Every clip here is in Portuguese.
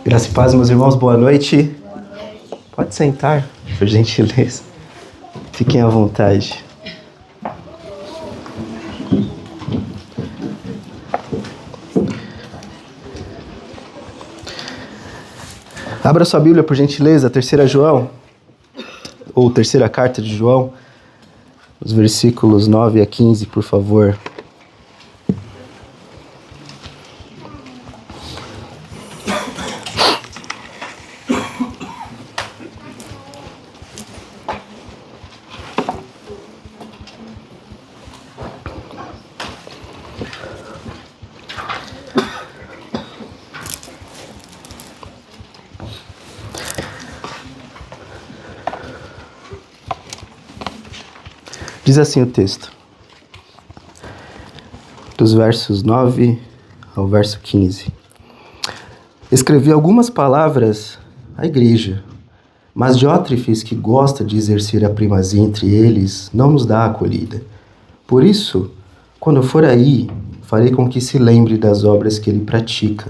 Graça e paz, meus irmãos, boa noite. Pode sentar, por gentileza. Fiquem à vontade. Abra sua Bíblia, por gentileza, 3 João, ou 3ª carta de João, os versículos 9 a 15, por favor. Diz assim o texto, dos versos 9 ao verso 15. Escrevi algumas palavras à igreja, mas Diótrefes, que gosta de exercer a primazia entre eles, não nos dá acolhida. Por isso, quando eu for aí, farei com que se lembre das obras que ele pratica,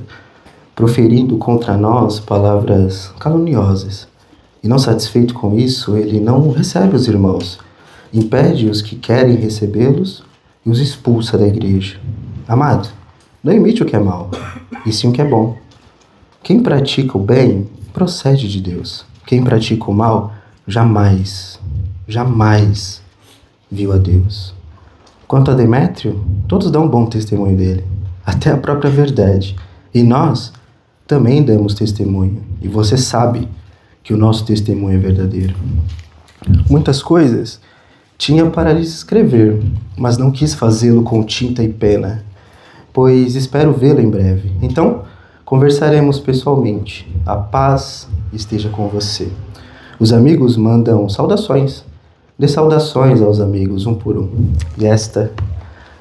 proferindo contra nós palavras caluniosas. E não satisfeito com isso, ele não recebe os irmãos, impede os que querem recebê-los e os expulsa da igreja. Amado, não imite o que é mal, e sim o que é bom. Quem pratica o bem, procede de Deus. Quem pratica o mal, jamais viu a Deus. Quanto a Demétrio, todos dão bom testemunho dele, até a própria verdade. E nós também damos testemunho, e você sabe que o nosso testemunho é verdadeiro. Muitas coisas tinha para lhes escrever, mas não quis fazê-lo com tinta e pena, pois espero vê-lo em breve. Então, conversaremos pessoalmente. A paz esteja com você. Os amigos mandam saudações. Dê saudações aos amigos, um por um. E esta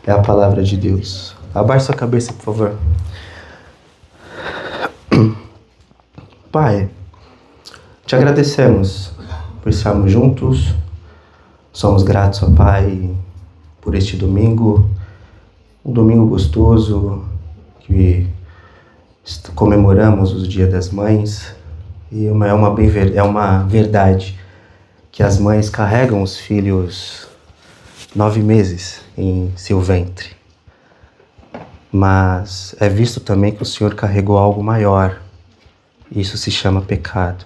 é a palavra de Deus. Abaixe sua cabeça, por favor. Pai, te agradecemos por estarmos juntos. Somos gratos, ó Pai, por este domingo, um domingo gostoso, que comemoramos o Dia das Mães, e é uma verdade que as mães carregam os filhos 9 meses em seu ventre. Mas é visto também que o Senhor carregou algo maior. Isso se chama pecado.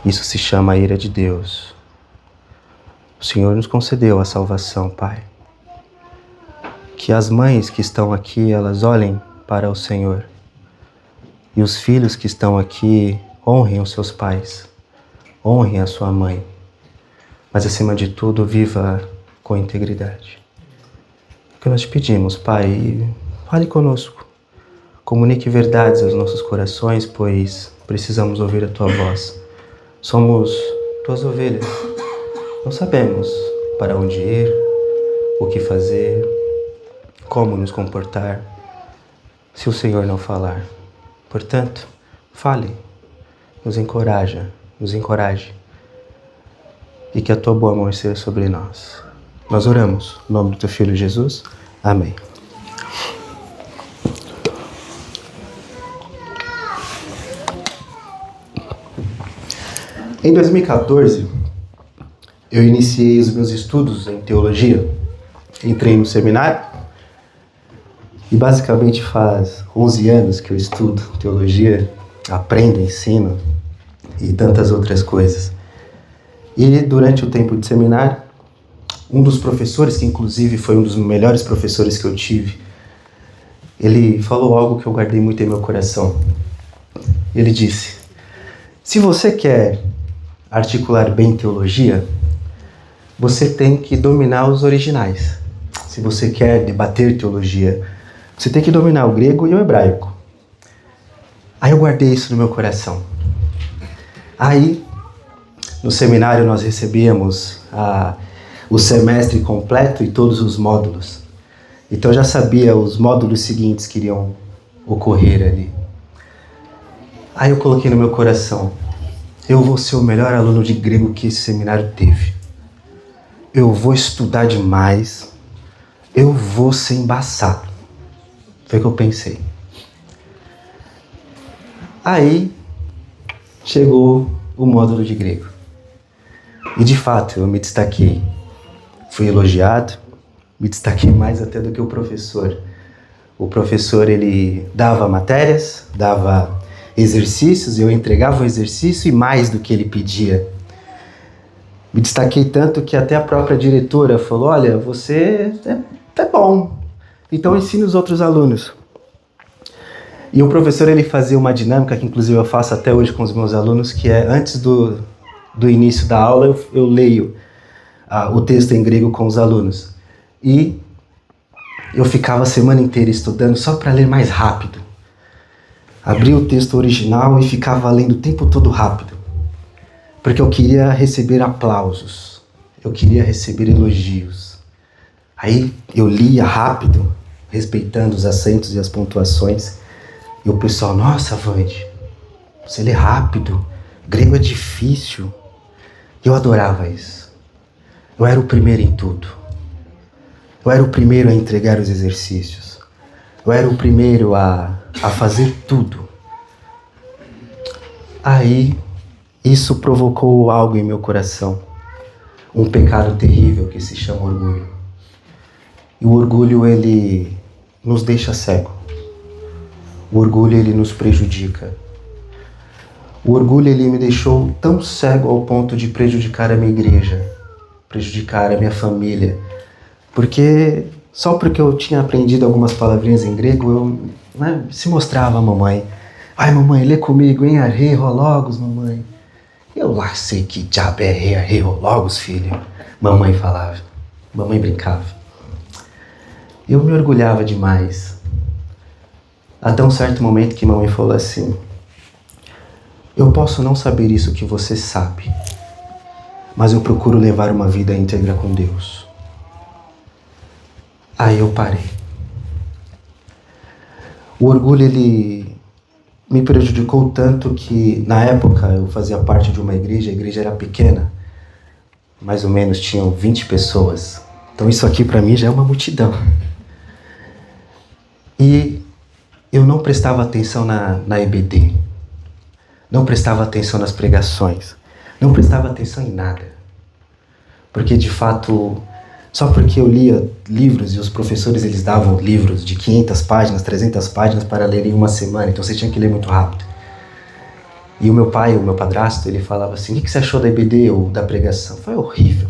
Isso se chama a ira de Deus. O Senhor nos concedeu a salvação, Pai. Que as mães que estão aqui, elas olhem para o Senhor. E os filhos que estão aqui, honrem os seus pais. Honrem a sua mãe. Mas, acima de tudo, viva com integridade. O que nós te pedimos, Pai, fale conosco. Comunique verdades aos nossos corações, pois precisamos ouvir a Tua voz. Somos Tuas ovelhas. Não sabemos para onde ir, o que fazer, como nos comportar, se o Senhor não falar. Portanto, fale, nos encoraje, e que a Tua boa mão esteja sobre nós. Nós oramos, em nome do Teu Filho Jesus. Amém. Em 2014, eu iniciei os meus estudos em teologia. Entrei no seminário e basicamente faz 11 anos que eu estudo teologia, aprendo, ensino e tantas outras coisas. E durante o tempo de seminário, um dos professores, que inclusive foi um dos melhores professores que eu tive, ele falou algo que eu guardei muito em meu coração. Ele disse: se você quer articular bem teologia, você tem que dominar os originais. Se você quer debater teologia, você tem que dominar o grego e o hebraico. Aí eu guardei isso no meu coração. Aí, no seminário, nós recebíamos o semestre completo e todos os módulos. Então eu já sabia os módulos seguintes que iriam ocorrer ali. Aí eu coloquei no meu coração: eu vou ser o melhor aluno de grego que esse seminário teve. Eu vou estudar demais, eu vou ser embaçado. Foi o que eu pensei. Aí chegou o módulo de grego. E de fato eu me destaquei. Fui elogiado, me destaquei mais até do que o professor. O professor, ele dava matérias, dava exercícios, eu entregava o exercício e mais do que ele pedia. Me destaquei tanto que até a própria diretora falou, olha, você é bom, então ensine os outros alunos. E o professor, ele fazia uma dinâmica que inclusive eu faço até hoje com os meus alunos, que é antes do início da aula eu leio o texto em grego com os alunos. E eu ficava a semana inteira estudando só para ler mais rápido. Abria o texto original e ficava lendo o tempo todo rápido. Porque eu queria receber aplausos. Eu queria receber elogios. Aí eu lia rápido, respeitando os acentos e as pontuações. E o pessoal, nossa, Vande, você lê rápido, grego é difícil. Eu adorava isso. Eu era o primeiro em tudo. Eu era o primeiro a entregar os exercícios. Eu era o primeiro a fazer tudo. Aí, isso provocou algo em meu coração. Um pecado terrível que se chama orgulho. E o orgulho, ele nos deixa cego. O orgulho, ele nos prejudica. O orgulho, ele me deixou tão cego ao ponto de prejudicar a minha igreja, prejudicar a minha família. Só porque eu tinha aprendido algumas palavrinhas em grego, eu se mostrava a mamãe. Ai, mamãe, lê comigo, hein? Arreologos, mamãe. Eu lá sei que diabo é arreologos, filho. Mamãe falava. Mamãe brincava. Eu me orgulhava demais. Até um certo momento que mamãe falou assim, eu posso não saber isso que você sabe, mas eu procuro levar uma vida íntegra com Deus. Aí eu parei. O orgulho, ele me prejudicou tanto que, na época, eu fazia parte de uma igreja, a igreja era pequena, mais ou menos tinham 20 pessoas. Então isso aqui para mim já é uma multidão. E eu não prestava atenção na EBD, não prestava atenção nas pregações, não prestava atenção em nada. Porque, de fato, só porque eu lia livros e os professores, eles davam livros de 500 páginas, 300 páginas para ler em uma semana, então você tinha que ler muito rápido. E o meu pai, o meu padrasto, ele falava assim, o que você achou da EBD ou da pregação? Foi horrível,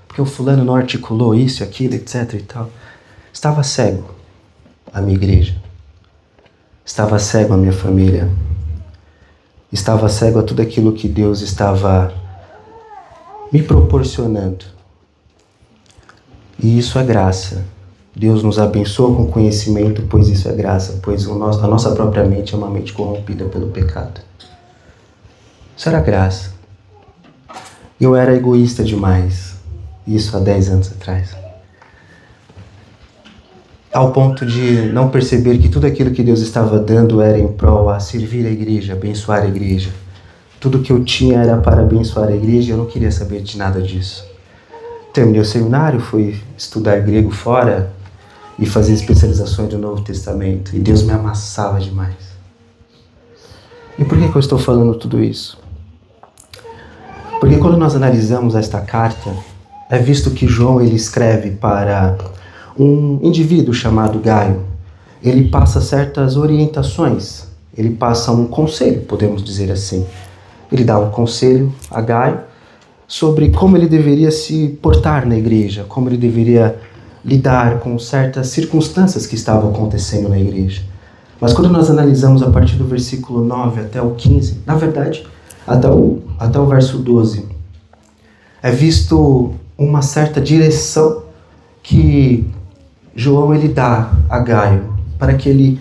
porque o fulano não articulou isso, aquilo, etc e tal. Estava cego a minha igreja. Estava cego a minha família. Estava cego a tudo aquilo que Deus estava me proporcionando. E isso é graça. Deus nos abençoa com conhecimento, pois isso é graça, pois a nossa própria mente é uma mente corrompida pelo pecado. Isso era graça. Eu era egoísta demais, isso há 10 anos atrás. Ao ponto de não perceber que tudo aquilo que Deus estava dando era em prol a servir a igreja, abençoar a igreja. Tudo que eu tinha era para abençoar a igreja e eu não queria saber de nada disso. Terminei o seminário, fui estudar grego fora e fazer especializações do Novo Testamento. E Deus me amassava demais. E por que eu estou falando tudo isso? Porque quando nós analisamos esta carta, é visto que João, ele escreve para um indivíduo chamado Gaio. Ele passa certas orientações, ele passa um conselho, podemos dizer assim. Ele dá um conselho a Gaio sobre como ele deveria se portar na igreja, como ele deveria lidar com certas circunstâncias que estavam acontecendo na igreja. Mas quando nós analisamos a partir do versículo 9 até o 15, na verdade, até o verso 12, é visto uma certa direção que João, ele dá a Gaio para que ele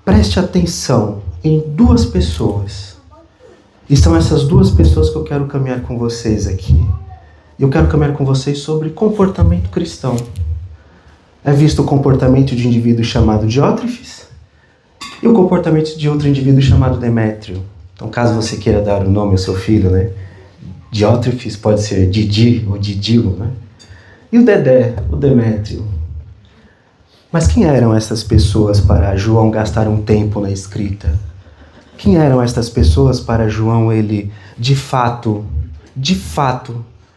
preste atenção em duas pessoas. E são essas duas pessoas que eu quero caminhar com vocês aqui. Eu quero caminhar com vocês sobre comportamento cristão. É visto o comportamento de um indivíduo chamado Diótrefes e o comportamento de outro indivíduo chamado Demétrio. Então, caso você queira dar o nome ao seu filho, né? Diótrefes pode ser Didi ou Didilo, né? E o Dedé, o Demétrio. Mas quem eram essas pessoas para João gastar um tempo na escrita? Quem eram estas pessoas para João ele, de fato,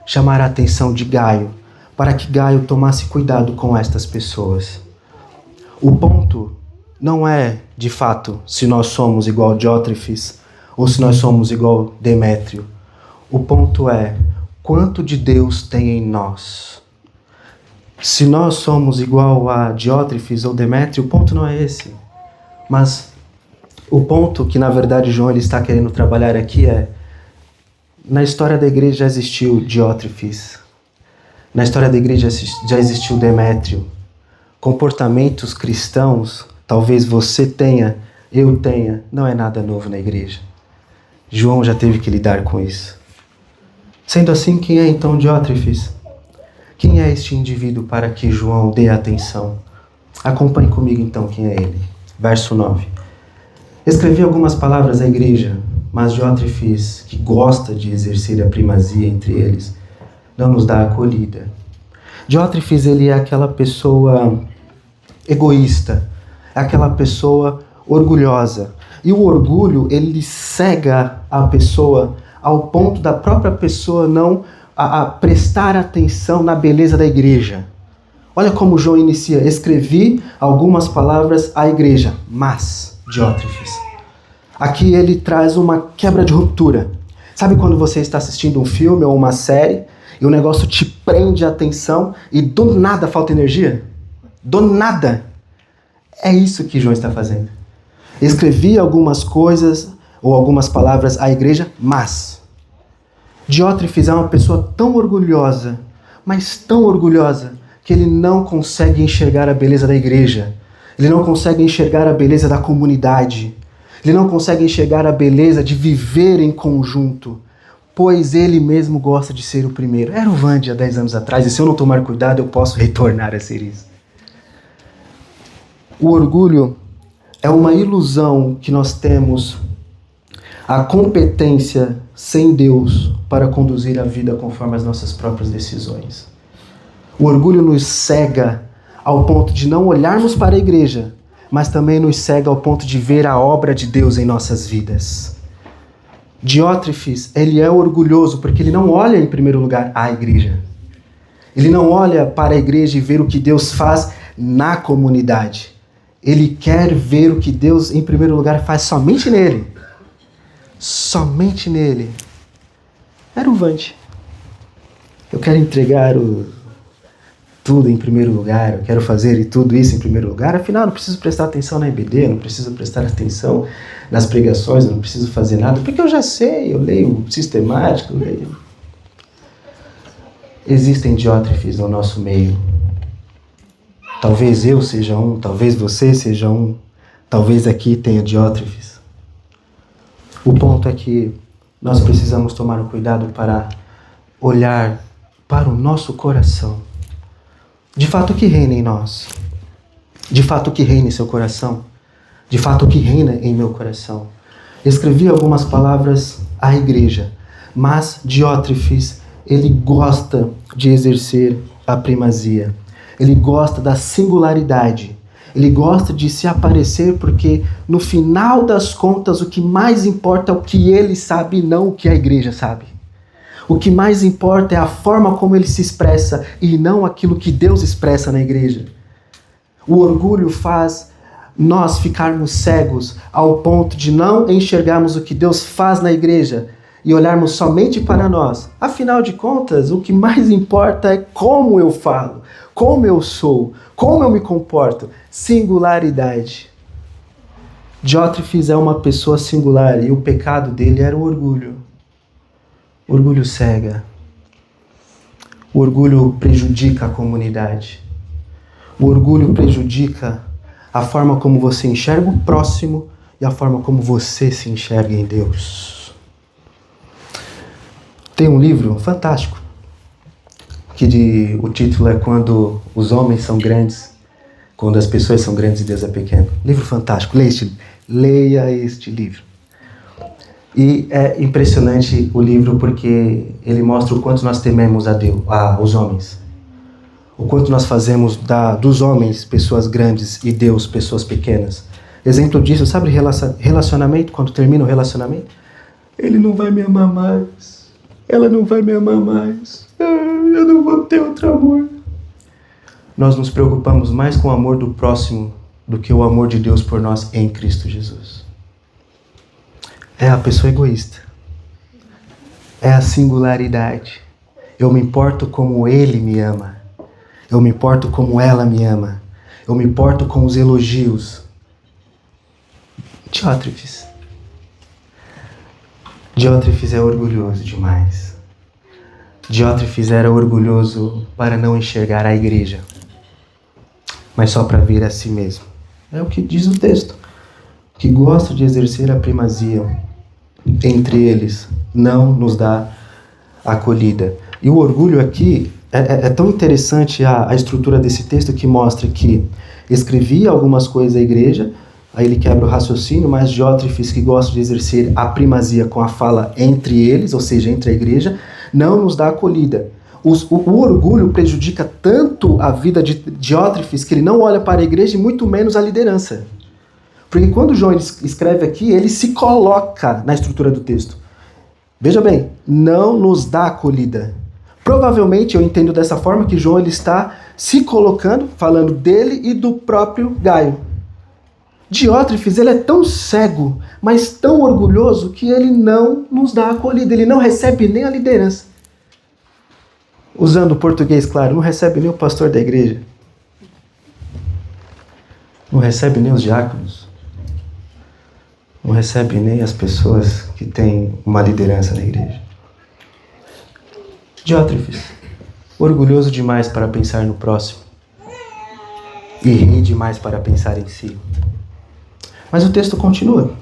chamar a atenção de Gaio, para que Gaio tomasse cuidado com estas pessoas? O ponto não é, de fato, se nós somos igual Diótrefes ou se nós somos igual Demétrio. O ponto é quanto de Deus tem em nós. Se nós somos igual a Diótrefes ou Demétrio, o ponto não é esse. Mas o ponto que, na verdade, João ele está querendo trabalhar aqui é: na história da igreja já existiu Diótrefes. Na história da igreja já existiu Demétrio. Comportamentos cristãos, talvez você tenha, eu tenha, não é nada novo na igreja. João já teve que lidar com isso. Sendo assim, quem é então Diótrefes? Quem é este indivíduo para que João dê atenção? Acompanhe comigo então quem é ele. Verso 9. Escrevi algumas palavras à igreja, mas Diótrefes, que gosta de exercer a primazia entre eles, não nos dá acolhida. Diótrefes, ele é aquela pessoa egoísta, é aquela pessoa orgulhosa. E o orgulho, ele cega a pessoa ao ponto da própria pessoa não a prestar atenção na beleza da igreja. Olha como João inicia: escrevi algumas palavras à igreja, mas Diótrefes. Aqui ele traz uma quebra de ruptura. Sabe quando você está assistindo um filme ou uma série e o negócio te prende a atenção e do nada falta energia? Do nada. É isso que João está fazendo. Escrevi algumas coisas ou algumas palavras à igreja, mas Diótrefes é uma pessoa tão orgulhosa, mas tão orgulhosa, que ele não consegue enxergar a beleza da igreja. Ele não consegue enxergar a beleza da comunidade. Ele não consegue enxergar a beleza de viver em conjunto, pois ele mesmo gosta de ser o primeiro. Era o Vande há 10 anos atrás, e se eu não tomar cuidado, eu posso retornar a ser isso. O orgulho é uma ilusão que nós temos a competência sem Deus para conduzir a vida conforme as nossas próprias decisões. O orgulho nos cega ao ponto de não olharmos para a igreja, mas também nos cega ao ponto de ver a obra de Deus em nossas vidas. Diótrefes, ele é orgulhoso porque ele não olha em primeiro lugar a igreja. Ele não olha para a igreja e ver o que Deus faz na comunidade. Ele quer ver o que Deus, em primeiro lugar, faz somente nele. Somente nele. Era o Vande. Eu quero entregar tudo em primeiro lugar, eu quero fazer tudo isso em primeiro lugar, afinal não preciso prestar atenção na EBD, não preciso prestar atenção nas pregações, não preciso fazer nada, porque eu já sei, eu leio sistemático, eu leio. Existem Diótrefes no nosso meio. Talvez eu seja um, talvez você seja um, talvez aqui tenha Diótrefes. O ponto é que nós precisamos tomar o cuidado para olhar para o nosso coração. De fato, o que reina em nós? De fato, o que reina em seu coração? De fato, o que reina em meu coração? Escrevi algumas palavras à igreja, mas Diótrefes, ele gosta de exercer a primazia. Ele gosta da singularidade. Ele gosta de se aparecer porque, no final das contas, o que mais importa é o que ele sabe e não o que a igreja sabe. O que mais importa é a forma como ele se expressa e não aquilo que Deus expressa na igreja. O orgulho faz nós ficarmos cegos ao ponto de não enxergarmos o que Deus faz na igreja e olharmos somente para nós. Afinal de contas, o que mais importa é como eu falo, como eu sou, como eu me comporto. Singularidade. Diótrefes é uma pessoa singular e o pecado dele era o orgulho. O orgulho cega. O orgulho prejudica a comunidade. O orgulho prejudica a forma como você enxerga o próximo e a forma como você se enxerga em Deus. Tem um livro fantástico, que o título é Quando os Homens São Grandes, Quando as Pessoas São Grandes e Deus é Pequeno. Livro fantástico, leia este livro. E é impressionante o livro porque ele mostra o quanto nós tememos a Deus, os homens. O quanto nós fazemos dos homens pessoas grandes e Deus pessoas pequenas. Exemplo disso, sabe relacionamento, quando termina o relacionamento? Ele não vai me amar mais. Ela não vai me amar mais. Eu não vou ter outro amor. Nós nos preocupamos mais com o amor do próximo do que o amor de Deus por nós em Cristo Jesus. É a pessoa egoísta. É a singularidade. Eu me importo como ele me ama. Eu me importo como ela me ama. Eu me importo com os elogios. Diótrefes. Diótrefes é orgulhoso demais. Diótrefes era orgulhoso para não enxergar a igreja, mas só para ver a si mesmo. É o que diz o texto. Que gosta de exercer a primazia entre eles, não nos dá acolhida. E o orgulho aqui é tão interessante a estrutura desse texto, que mostra que escrevia algumas coisas à igreja, aí ele quebra o raciocínio, mas Diótrefes, que gosta de exercer a primazia com a fala entre eles, ou seja, entre a igreja, não nos dá acolhida. O orgulho prejudica tanto a vida de Diótrefes que ele não olha para a igreja e muito menos a liderança. Porque quando João escreve aqui, ele se coloca na estrutura do texto. Veja bem, não nos dá acolhida. Provavelmente eu entendo dessa forma que João ele está se colocando, falando dele e do próprio Gaio. Diótrefes, ele é tão cego, mas tão orgulhoso, que ele não nos dá acolhida, ele não recebe nem a liderança. Usando o português, claro, não recebe nem o pastor da igreja. Não recebe nem os diáconos. Não recebe nem as pessoas que têm uma liderança na igreja. Diótrefes, orgulhoso demais para pensar no próximo e ri demais para pensar em si. Mas o texto continua.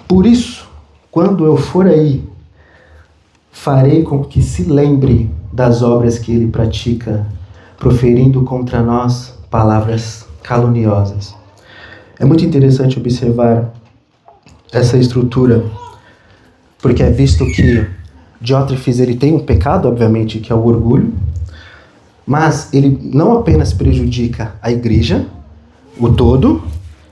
Por isso, quando eu for aí, farei com que se lembre das obras que ele pratica, proferindo contra nós palavras caluniosas. É muito interessante observar essa estrutura, porque é visto que Diótrefes ele tem um pecado, obviamente, que é o orgulho, mas ele não apenas prejudica a igreja, o todo,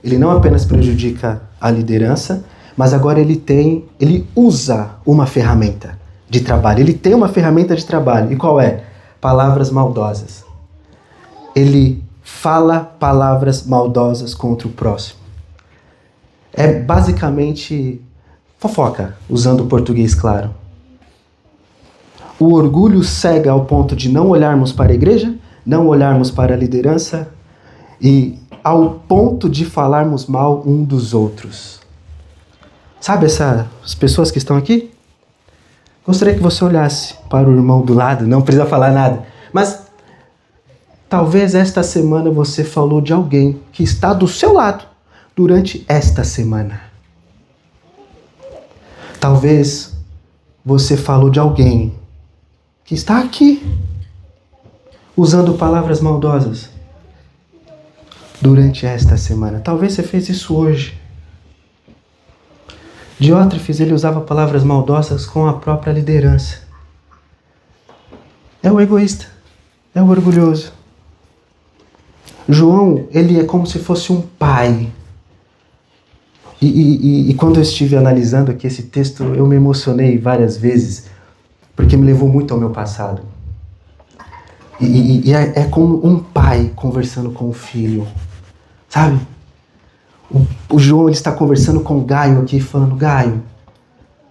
ele não apenas prejudica a liderança, mas agora ele usa uma ferramenta de trabalho. Ele tem uma ferramenta de trabalho. E qual é? Palavras maldosas. Ele fala palavras maldosas contra o próximo. É basicamente fofoca, usando o português claro. O orgulho cega ao ponto de não olharmos para a igreja, não olharmos para a liderança e ao ponto de falarmos mal um dos outros. Sabe essas pessoas que estão aqui? Gostaria que você olhasse para o irmão do lado, não precisa falar nada, mas talvez esta semana você falou de alguém que está do seu lado durante esta semana. Talvez você falou de alguém que está aqui usando palavras maldosas durante esta semana. Talvez você fez isso hoje. Diótrefes, ele usava palavras maldosas com a própria liderança. É o egoísta, é o orgulhoso. João, ele é como se fosse um pai. E quando eu estive analisando aqui esse texto, eu me emocionei várias vezes, porque me levou muito ao meu passado. É como um pai conversando com o filho, sabe? O João ele está conversando com Gaio aqui, falando, Gaio,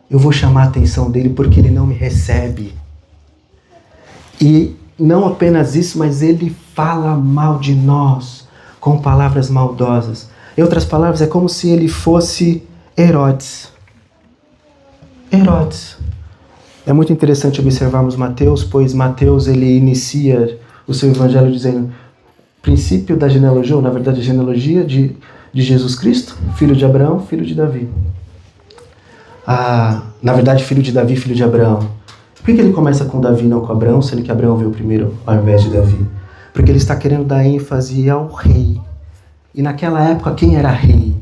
eu vou chamar a atenção dele porque ele não me recebe. E não apenas isso, mas ele fala mal de nós com palavras maldosas. Em outras palavras, é como se ele fosse Herodes. Herodes. É muito interessante observarmos Mateus, pois Mateus ele inicia o seu evangelho dizendo princípio da genealogia, ou na verdade a genealogia de Jesus Cristo, filho de Abraão, filho de Davi. Na verdade, filho de Davi, filho de Abraão. Por que ele começa com Davi e não com Abraão, sendo que Abraão veio primeiro ao invés de Davi? Porque ele está querendo dar ênfase ao rei. E naquela época, quem era rei?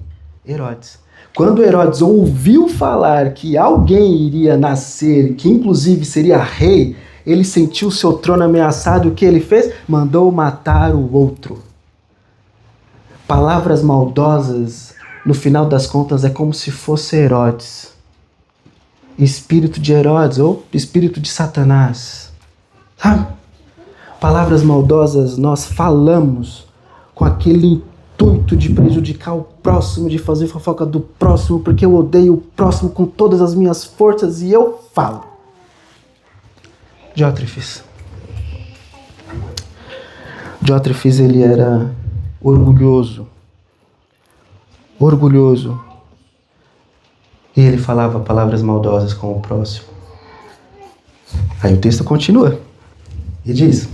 Herodes. Quando Herodes ouviu falar que alguém iria nascer, que inclusive seria rei, ele sentiu seu trono ameaçado. O que ele fez? Mandou matar o outro. palavras maldosas, no final das contas, é como se fosse Herodes. Espírito de Herodes ou espírito de Satanás. Sabe? Palavras maldosas nós falamos com aquele intuito de prejudicar o próximo, de fazer fofoca do próximo, porque eu odeio o próximo com todas as minhas forças e eu falo. Diótrefes. Diótrefes, ele era orgulhoso. Orgulhoso. E ele falava palavras maldosas com o próximo. Aí o texto continua. E diz: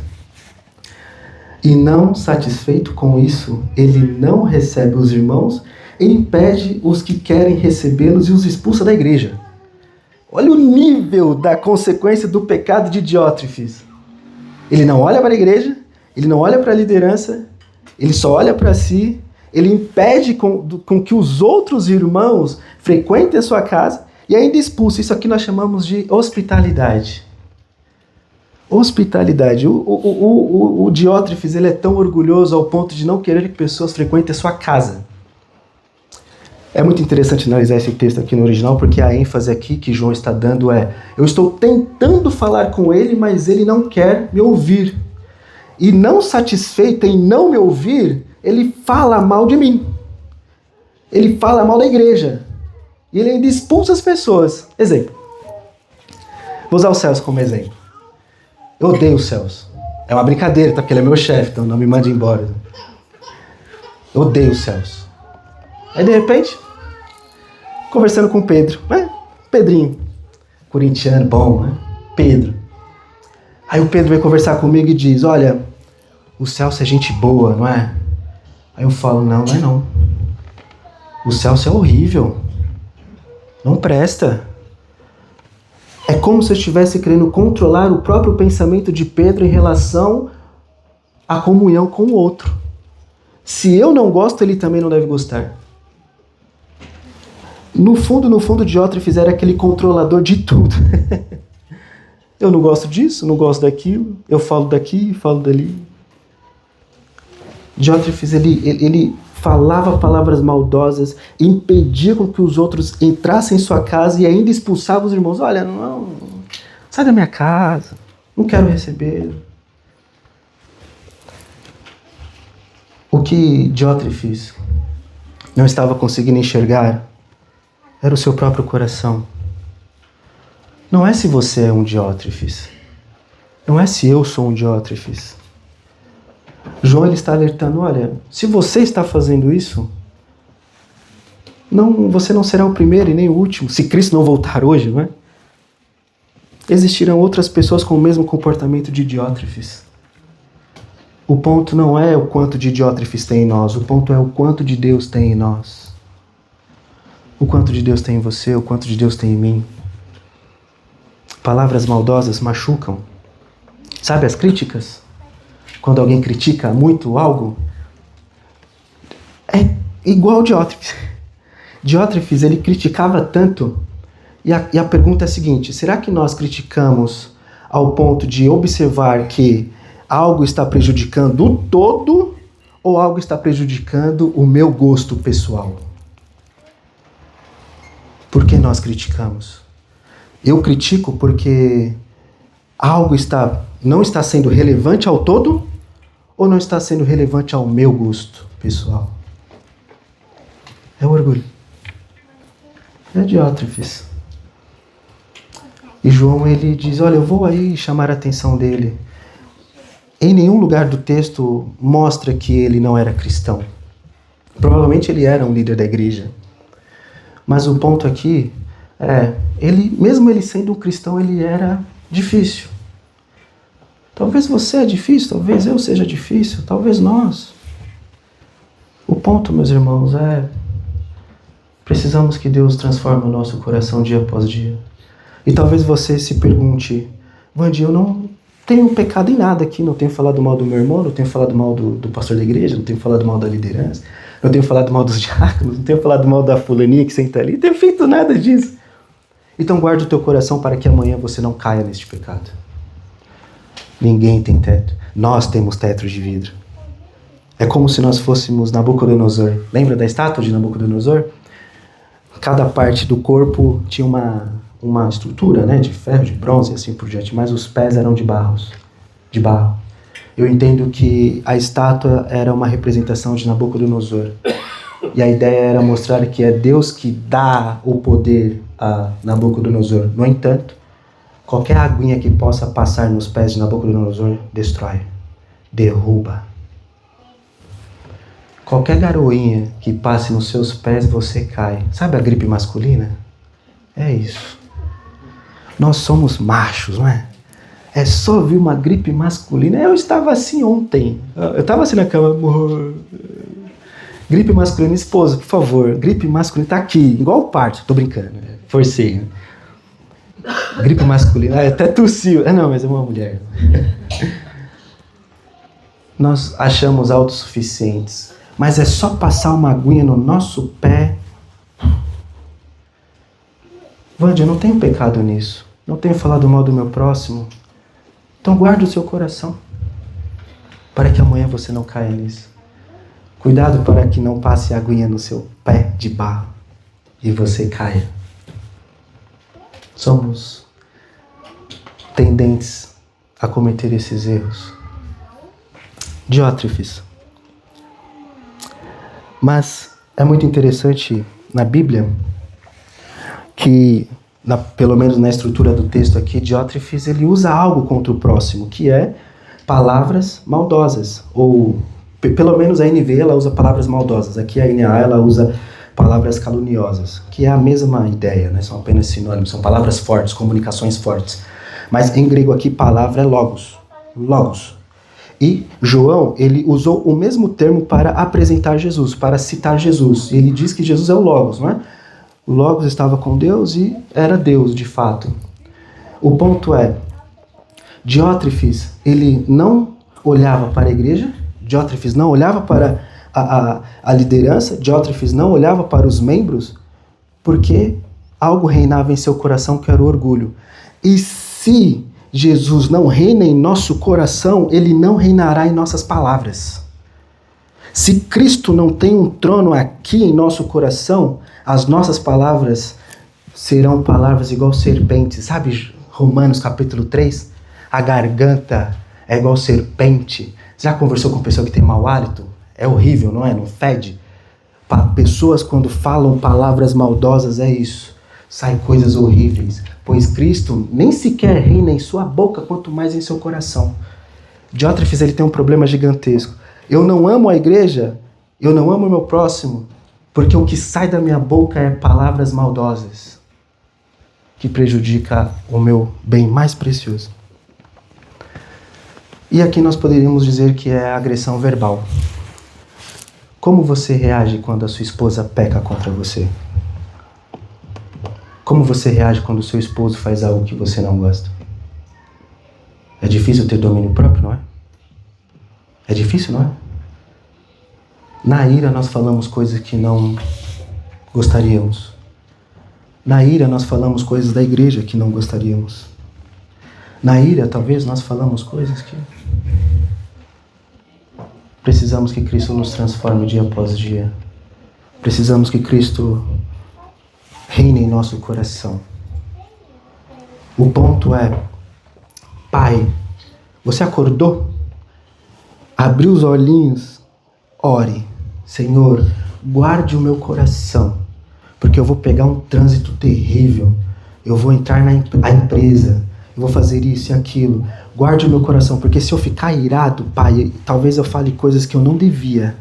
e não satisfeito com isso, ele não recebe os irmãos e impede os que querem recebê-los e os expulsa da igreja. Olha o nível da consequência do pecado de Diótrefes. Ele não olha para a igreja, ele não olha para a liderança, ele só olha para si, ele impede com que os outros irmãos frequentem a sua casa e ainda expulsa. Isso aqui nós chamamos de hospitalidade. Hospitalidade. O Diótrefes, ele é tão orgulhoso ao ponto de não querer que pessoas frequentem a sua casa. É muito interessante analisar esse texto aqui no original, porque a ênfase aqui que João está dando é: eu estou tentando falar com ele, mas ele não quer me ouvir. E não satisfeito em não me ouvir, ele fala mal de mim. Ele fala mal da igreja. E ele ainda expulsa as pessoas. Exemplo. Vou usar o Celso como exemplo. Eu odeio o Celso. É uma brincadeira, tá? Porque ele é meu chefe, então não me mande embora. Eu odeio o Celso. Aí, de repente, conversando com o Pedro. Pedrinho. Corintiano, bom, né? Pedro. Aí o Pedro vem conversar comigo e diz: olha, o Celso é gente boa, não é? Aí eu falo: não, não é não. O Celso é horrível. Não presta. É como se eu estivesse querendo controlar o próprio pensamento de Pedro em relação à comunhão com o outro. Se eu não gosto, ele também não deve gostar. No fundo, Diótrefes era aquele controlador de tudo. Eu não gosto disso, não gosto daquilo, eu falo daqui, falo dali. Diótrefes, ele falava palavras maldosas, impedia com que os outros entrassem em sua casa e ainda expulsava os irmãos. Olha, não, sai da minha casa, não quero receber. O que Diótrefes não estava conseguindo enxergar era o seu próprio coração. Não é se você é um Diótrefes. Não é se eu sou um Diótrefes. João, ele está alertando: olha, se você está fazendo isso, você não será o primeiro e nem o último. Se Cristo não voltar hoje, não é? Existirão outras pessoas com o mesmo comportamento de Diótrefes. O ponto não é o quanto de Diótrefes tem em nós, o ponto é o quanto de Deus tem em nós. O quanto de Deus tem em você, o quanto de Deus tem em mim. Palavras maldosas machucam. Sabe as críticas? Quando alguém critica muito algo, é igual Diótrefes. Diótrefes, ele criticava tanto, e a pergunta é a seguinte: será que nós criticamos ao ponto de observar que algo está prejudicando o todo ou algo está prejudicando o meu gosto pessoal? Por que nós criticamos? Eu critico porque algo não está sendo relevante ao todo ou não está sendo relevante ao meu gosto pessoal? É orgulho. É Diótrefes. E João, ele diz: olha, eu vou aí chamar a atenção dele. Em nenhum lugar do texto mostra que ele não era cristão. Provavelmente ele era um líder da igreja. Mas o ponto aqui é, mesmo ele sendo um cristão, ele era difícil. Talvez você é difícil, talvez eu seja difícil, talvez nós. O ponto, meus irmãos, é: precisamos que Deus transforme o nosso coração dia após dia. E talvez você se pergunte: Vandi, eu não tenho pecado em nada aqui, não tenho falado mal do meu irmão, não tenho falado mal do pastor da igreja, não tenho falado mal da liderança, não tenho falado mal dos diáconos, não tenho falado mal da fulaninha que senta ali, não tenho feito nada disso. Então guarde o teu coração para que amanhã você não caia neste pecado. Ninguém tem teto. Nós temos teto de vidro. É como se nós fôssemos Nabucodonosor. Lembra da estátua de Nabucodonosor? Cada parte do corpo tinha uma estrutura, né, de ferro, de bronze e assim por diante, mas os pés eram de barro. Eu entendo que a estátua era uma representação de Nabucodonosor. E a ideia era mostrar que é Deus que dá o poder a Nabucodonosor. No entanto, qualquer aguinha que possa passar nos pés de Nabucodonosor destrói, derruba. Qualquer garoinha que passe nos seus pés, você cai. Sabe a gripe masculina? É isso. Nós somos machos, não é? É só vir uma gripe masculina. Eu estava assim ontem. Eu estava assim na cama. Gripe masculina, esposa, por favor. Gripe masculina tá aqui, igual o parto. Tô brincando, forcei. Gripe masculina, até tossiu. Não, mas é uma mulher. Nós achamos autossuficientes. Mas é só passar uma aguinha no nosso pé. Vande, eu não tenho pecado nisso. Não tenho falado mal do meu próximo. Então guarde o seu coração. Para que amanhã você não caia nisso. Cuidado para que não passe a aguinha no seu pé de barro. E você caia. Somos tendentes a cometer esses erros. Diótrefes. Mas é muito interessante na Bíblia que, pelo menos na estrutura do texto aqui, Diótrefes ele usa algo contra o próximo, que é palavras maldosas. Ou, pelo menos a NV ela usa palavras maldosas. Aqui a NA ela usa palavras caluniosas, que é a mesma ideia, né? São apenas sinônimos, são palavras fortes, comunicações fortes. Mas em grego aqui, palavra é logos. Logos. E João, ele usou o mesmo termo para apresentar Jesus, para citar Jesus. Ele diz que Jesus é o Logos, não é? O Logos estava com Deus e era Deus, de fato. O ponto é, Diótrefes, ele não olhava para a igreja, Diótrefes não olhava para a liderança, Diótrefes não olhava para os membros, porque algo reinava em seu coração que era o orgulho. E se Jesus não reina em nosso coração, ele não reinará em nossas palavras. Se Cristo não tem um trono aqui em nosso coração, as nossas palavras serão palavras igual serpentes. Sabe Romanos capítulo 3? A garganta é igual serpente. Já conversou com pessoa que tem mau hálito? É horrível, não é? Não fede? Pessoas quando falam palavras maldosas é isso. Saem coisas horríveis. Pois Cristo nem sequer reina em sua boca, quanto mais em seu coração. Diótrefes ele tem um problema gigantesco. Eu não amo a igreja, eu não amo o meu próximo, porque o que sai da minha boca é palavras maldosas, que prejudica o meu bem mais precioso. E aqui nós poderíamos dizer que é agressão verbal. Como você reage quando a sua esposa peca contra você? Como você reage quando o seu esposo faz algo que você não gosta? É difícil ter domínio próprio, não é? É difícil, não é? Na ira nós falamos coisas que não gostaríamos. Na ira nós falamos coisas da igreja que não gostaríamos. Na ira talvez nós falamos coisas que precisamos que Cristo nos transforme dia após dia. Precisamos que Cristo reine em nosso coração. O ponto é, Pai, você acordou? Abriu os olhinhos? Ore. Senhor, guarde o meu coração, porque eu vou pegar um trânsito terrível. Eu vou entrar na empresa, eu vou fazer isso e aquilo. Guarde o meu coração, porque se eu ficar irado, Pai, talvez eu fale coisas que eu não devia.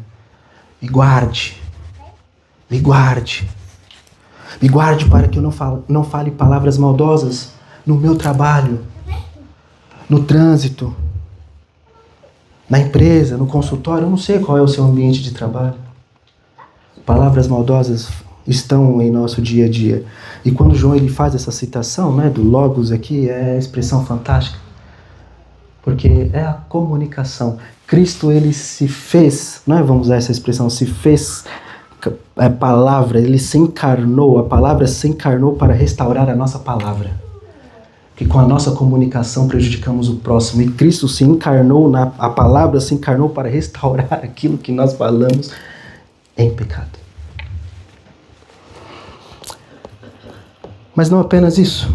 Me guarde. Me guarde. Me guarde para que eu não fale palavras maldosas no meu trabalho, no trânsito, na empresa, no consultório. Eu não sei qual é o seu ambiente de trabalho. Palavras maldosas estão em nosso dia a dia. E quando João ele faz essa citação, né, do Logos aqui, é a expressão fantástica. Porque é a comunicação. Cristo ele se fez, não é, vamos usar essa expressão, se fez a palavra, ele se encarnou, a palavra se encarnou para restaurar a nossa palavra. que com a nossa comunicação prejudicamos o próximo. E Cristo se encarnou, a palavra se encarnou para restaurar aquilo que nós falamos em pecado. Mas não apenas isso.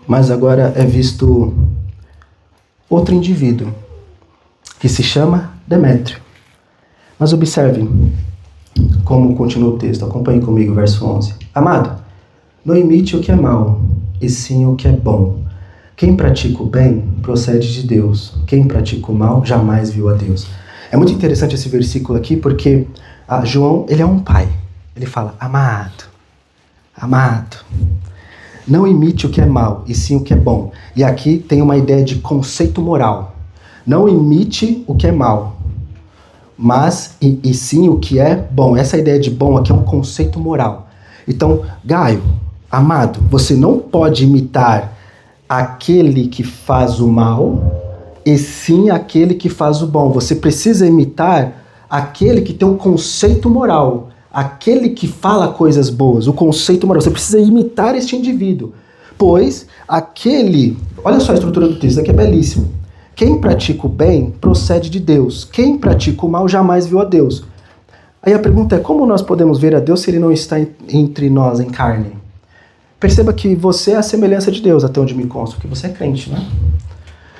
Mas agora é visto outro indivíduo, que se chama Demétrio. Mas observe como continua o texto. Acompanhe comigo, verso 11. Amado, não imite o que é mal, e sim o que é bom. Quem pratica o bem procede de Deus. Quem pratica o mal jamais viu a Deus. É muito interessante esse versículo aqui, porque João, ele é um pai. Ele fala, amado, não imite o que é mal, e sim o que é bom. E aqui tem uma ideia de conceito moral. Não imite o que é mal, mas e sim o que é bom. Essa ideia de bom aqui é um conceito moral. Então, Gaio, amado, você não pode imitar aquele que faz o mal, e sim aquele que faz o bom. Você precisa imitar aquele que tem um conceito moral, aquele que fala coisas boas, o conceito moral. Você precisa imitar este indivíduo, pois aquele... Olha só a estrutura do texto, isso aqui é belíssimo. Quem pratica o bem procede de Deus. Quem pratica o mal jamais viu a Deus. Aí a pergunta é, como nós podemos ver a Deus se ele não está entre nós em carne? Perceba que você é a semelhança de Deus, até onde me consta, porque você é crente, né?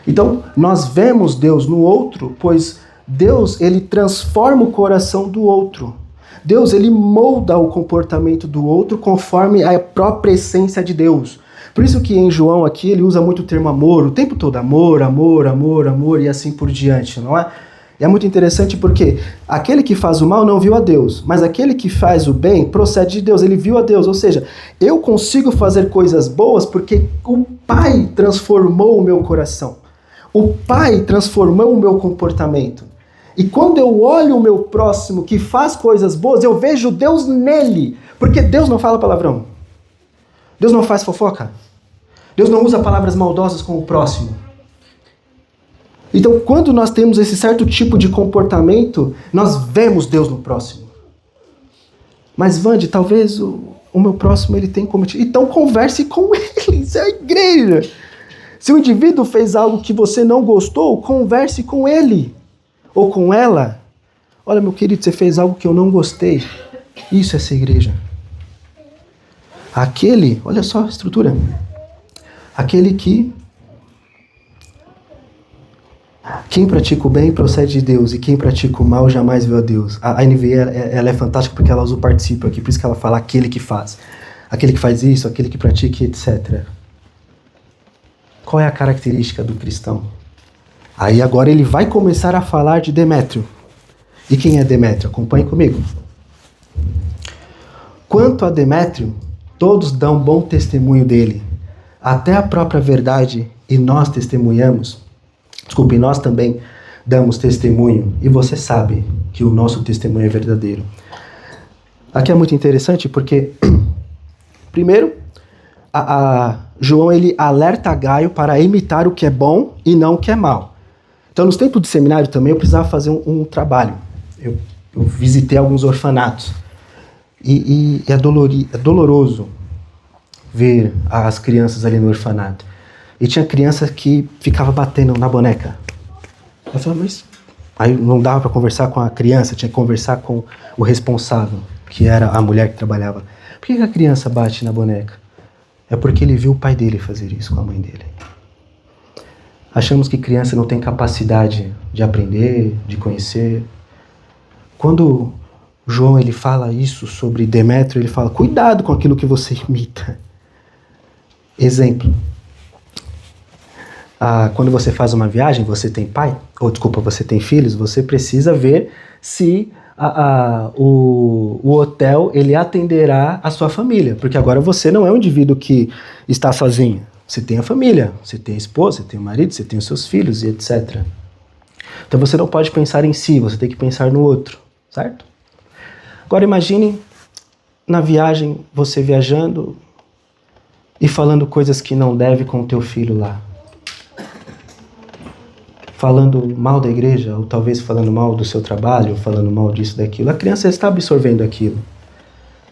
Então, nós vemos Deus no outro, pois Deus, ele transforma o coração do outro. Deus, ele molda o comportamento do outro conforme a própria essência de Deus. Por isso que em João aqui ele usa muito o termo amor, o tempo todo, amor, amor, amor, amor e assim por diante, não é? E é muito interessante porque aquele que faz o mal não viu a Deus, mas aquele que faz o bem procede de Deus, ele viu a Deus. Ou seja, eu consigo fazer coisas boas porque o Pai transformou o meu coração. O Pai transformou o meu comportamento. E quando eu olho o meu próximo que faz coisas boas, eu vejo Deus nele. Porque Deus não fala palavrão. Deus não faz fofoca. Deus não usa palavras maldosas com o próximo. Então, quando nós temos esse certo tipo de comportamento, nós vemos Deus no próximo. Mas, Vande, talvez o meu próximo ele tem cometido. Então, converse com ele. Isso é a igreja. Se o indivíduo fez algo que você não gostou, converse com ele. Ou com ela. Olha, meu querido, você fez algo que eu não gostei. Isso é ser igreja. Aquele, olha só a estrutura. Aquele que... Quem pratica o bem procede de Deus, e quem pratica o mal jamais viu a Deus. A NVI, ela é fantástica porque ela usa o particípio aqui, por isso que ela fala aquele que faz. Aquele que faz isso, aquele que pratica, etc. Qual é a característica do cristão? Aí agora ele vai começar a falar de Demétrio. E quem é Demétrio? Acompanhe comigo. Quanto a Demétrio, todos dão bom testemunho dele. Até a própria verdade, e nós testemunhamos. Desculpe, nós também damos testemunho. E você sabe que o nosso testemunho é verdadeiro. Aqui é muito interessante porque, primeiro, João ele alerta Gaio para imitar o que é bom e não o que é mal. Então, nos tempos de seminário também, eu precisava fazer um trabalho. Eu visitei alguns orfanatos. E é doloroso ver as crianças ali no orfanato. E tinha criança que ficava batendo na boneca. Eu falei, mas... Aí não dava para conversar com a criança, tinha que conversar com o responsável, que era a mulher que trabalhava. Por que a criança bate na boneca? É porque ele viu o pai dele fazer isso com a mãe dele. Achamos que criança não tem capacidade de aprender, de conhecer. Quando João ele fala isso sobre Demétrio, ele fala, cuidado com aquilo que você imita. Exemplo. Quando você faz uma viagem, você tem pai, você tem filhos, você precisa ver se o hotel ele atenderá a sua família, porque agora você não é um indivíduo que está sozinho. Você tem a família, você tem a esposa, você tem o marido, você tem os seus filhos e etc. Então você não pode pensar em si, você tem que pensar no outro, certo? Agora imagine na viagem, você viajando e falando coisas que não deve com o teu filho lá. Falando mal da igreja, ou talvez falando mal do seu trabalho, ou falando mal disso, daquilo. A criança está absorvendo aquilo.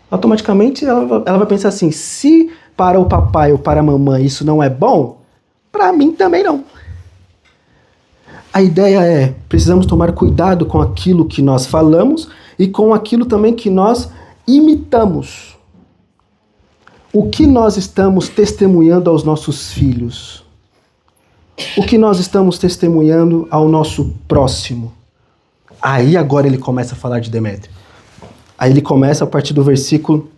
Automaticamente ela vai pensar assim, se para o papai ou para a mamãe isso não é bom, para mim também não. A ideia é, precisamos tomar cuidado com aquilo que nós falamos e com aquilo também que nós imitamos. O que nós estamos testemunhando aos nossos filhos? O que nós estamos testemunhando ao nosso próximo? Aí agora ele começa a falar de Demétrio. Aí ele começa a partir do versículo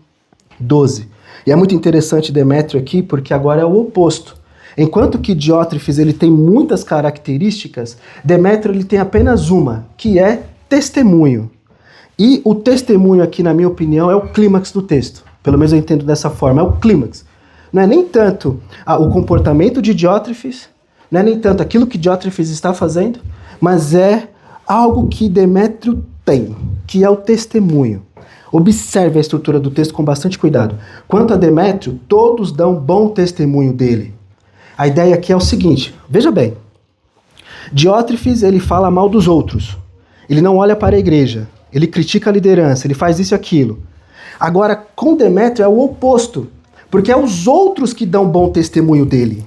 12. E é muito interessante Demétrio aqui, porque agora é o oposto. Enquanto que Diótrefes ele tem muitas características, Demétrio ele tem apenas uma, que é testemunho. E o testemunho aqui, na minha opinião, é o clímax do texto. Pelo menos eu entendo dessa forma, é o clímax. Não é nem tanto o comportamento de Diótrefes, não é nem tanto aquilo que Diótrefes está fazendo, mas é algo que Demétrio tem, que é o testemunho. Observe a estrutura do texto com bastante cuidado. Quanto a Demétrio, todos dão bom testemunho dele. A ideia aqui é o seguinte, veja bem, Diótrefes ele fala mal dos outros, ele não olha para a igreja, ele critica a liderança, ele faz isso e aquilo. Agora, com Demétrio é o oposto, porque é os outros que dão bom testemunho dele,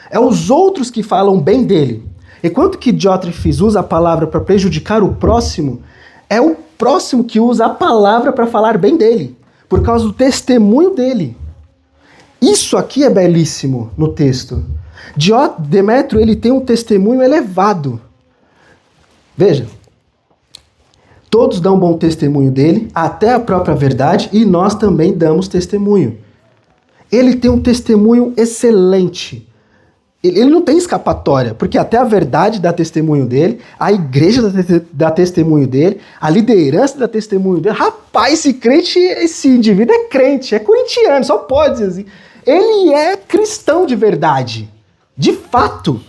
é os outros que falam bem dele. Enquanto que Diótrefes usa a palavra para prejudicar o próximo, é o próximo que usa a palavra para falar bem dele, por causa do testemunho dele. Isso aqui é belíssimo no texto. Demétrio ele tem um testemunho elevado. Veja, todos dão bom testemunho dele, até a própria verdade, e nós também damos testemunho. Ele tem um testemunho excelente. Ele não tem escapatória, porque até a verdade dá testemunho dele, a igreja dá testemunho dele, a liderança dá testemunho dele. Rapaz, esse indivíduo é crente, é corintiano, só pode dizer assim. Ele é cristão de verdade, de fato.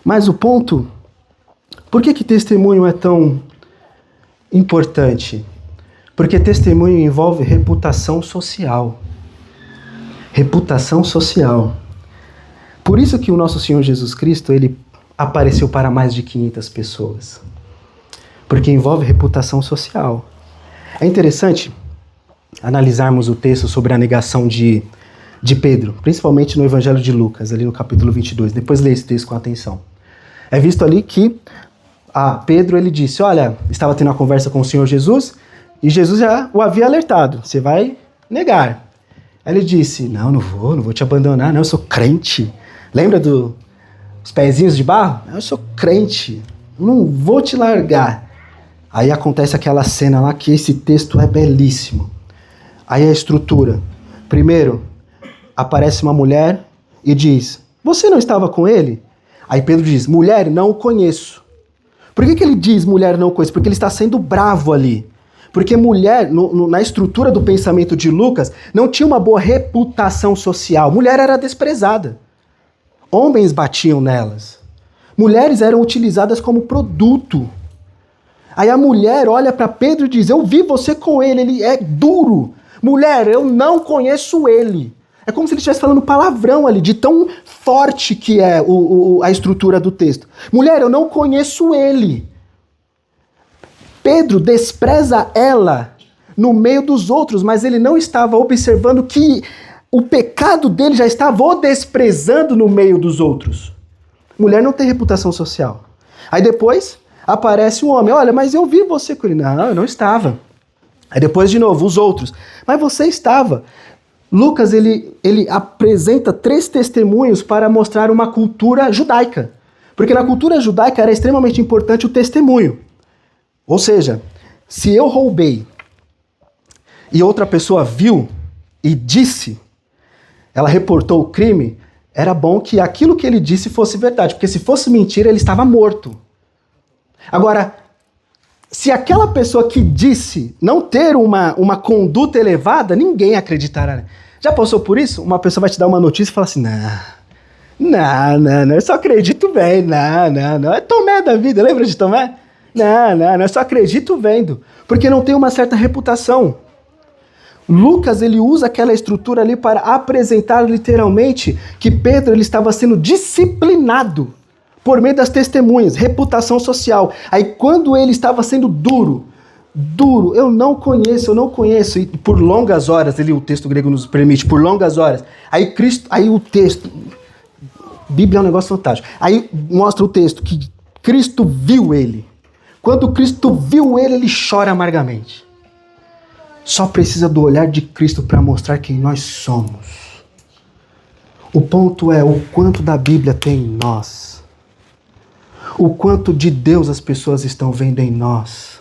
Mas o ponto, por que testemunho é tão importante? Porque testemunho envolve reputação social. Reputação social. Por isso que o nosso Senhor Jesus Cristo, ele apareceu para mais de 500 pessoas. Porque envolve reputação social. É interessante analisarmos o texto sobre a negação de Pedro, principalmente no Evangelho de Lucas, ali no capítulo 22. Depois lê esse texto com atenção. É visto ali que Pedro ele disse, olha, estava tendo uma conversa com o Senhor Jesus e Jesus já o havia alertado, você vai negar. Aí ele disse, não vou te abandonar, não, eu sou crente. Lembra dos pezinhos de barro? Eu sou crente, não vou te largar. Aí acontece aquela cena lá que esse texto é belíssimo. Aí a estrutura. Primeiro, aparece uma mulher e diz, você não estava com ele? Aí Pedro diz, mulher, não o conheço. Por que ele diz mulher, não o conheço? Porque ele está sendo bravo ali. Porque mulher, na estrutura do pensamento de Lucas, não tinha uma boa reputação social. Mulher era desprezada. Homens batiam nelas. Mulheres eram utilizadas como produto. Aí a mulher olha para Pedro e diz, eu vi você com ele é duro. Mulher, eu não conheço ele. É como se ele estivesse falando palavrão ali, de tão forte que é a estrutura do texto. Mulher, eu não conheço ele. Pedro despreza ela no meio dos outros, mas ele não estava observando que o pecado dele já estava o desprezando no meio dos outros. Mulher não tem reputação social. Aí depois aparece um homem, olha, mas eu vi você com ele. Não, eu não estava. Aí depois de novo, os outros. Mas você estava. Lucas, ele apresenta 3 testemunhos para mostrar uma cultura judaica. Porque na cultura judaica era extremamente importante o testemunho. Ou seja, se eu roubei e outra pessoa viu e disse, ela reportou o crime, era bom que aquilo que ele disse fosse verdade. Porque se fosse mentira, ele estava morto. Agora, se aquela pessoa que disse não ter uma conduta elevada, ninguém acreditará. Já passou por isso? Uma pessoa vai te dar uma notícia e fala assim, não, eu só acredito bem, não, é Tomé da vida, lembra de Tomé? Não, eu só acredito vendo, porque não tem uma certa reputação. Lucas, ele usa aquela estrutura ali para apresentar literalmente que Pedro ele estava sendo disciplinado por meio das testemunhas, reputação social. Aí quando ele estava sendo duro, duro, eu não conheço, e por longas horas, o texto grego nos permite, por longas horas, aí o texto, Bíblia é um negócio fantástico, aí mostra o texto, que Cristo viu ele, quando Cristo viu ele, ele chora amargamente, só precisa do olhar de Cristo para mostrar quem nós somos. O ponto é o quanto da Bíblia tem em nós, o quanto de Deus as pessoas estão vendo em nós.